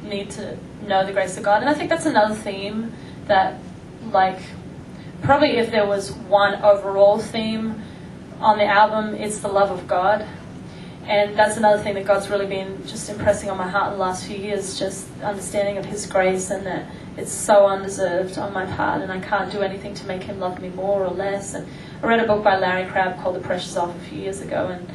need to know the grace of God. And I think that's another theme that, like, probably if there was one overall theme on the album, it's the love of God. And that's another thing that God's really been just impressing on my heart in the last few years, just understanding of His grace, and that it's so undeserved on my part, and I can't do anything to make Him love me more or less. And I read a book by Larry Crabb called The Precious Off a few years ago, and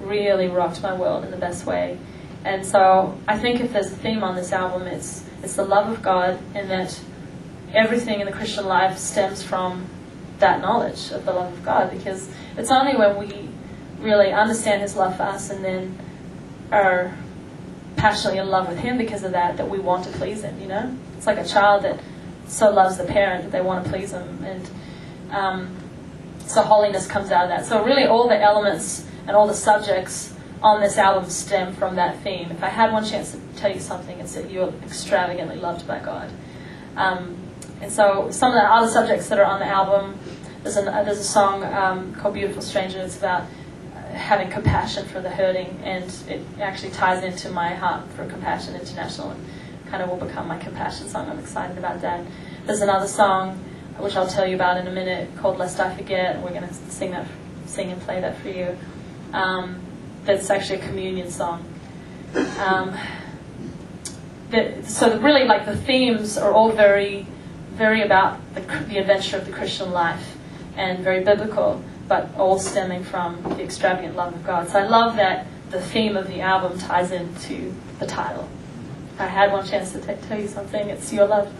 really rocked my world in the best way. And so I think if there's a theme on this album, it's the love of God, and that everything in the Christian life stems from that knowledge of the love of God, because it's only when we really understand His love for us and then are passionately in love with Him because of that, that we want to please Him, you know? It's like a child that so loves the parent that they want to please Him, and so holiness comes out of that. So really all the elements and all the subjects on this album stem from that theme. If I had one chance to tell you something, it's that you're extravagantly loved by God. And so some of the other subjects that are on the album, there's a song called Beautiful Stranger. It's about having compassion for the hurting, and it actually ties into my Heart for Compassion International, and kind of will become my compassion song. I'm excited about that. There's another song, which I'll tell you about in a minute, called Lest I Forget, and we're going to sing and play that for you. That's actually a communion song. So really, like, the themes are all very, very about the adventure of the Christian life, and very biblical, but all stemming from the extravagant love of God. So I love that the theme of the album ties into the title. If I had one chance to tell you something, it's your love.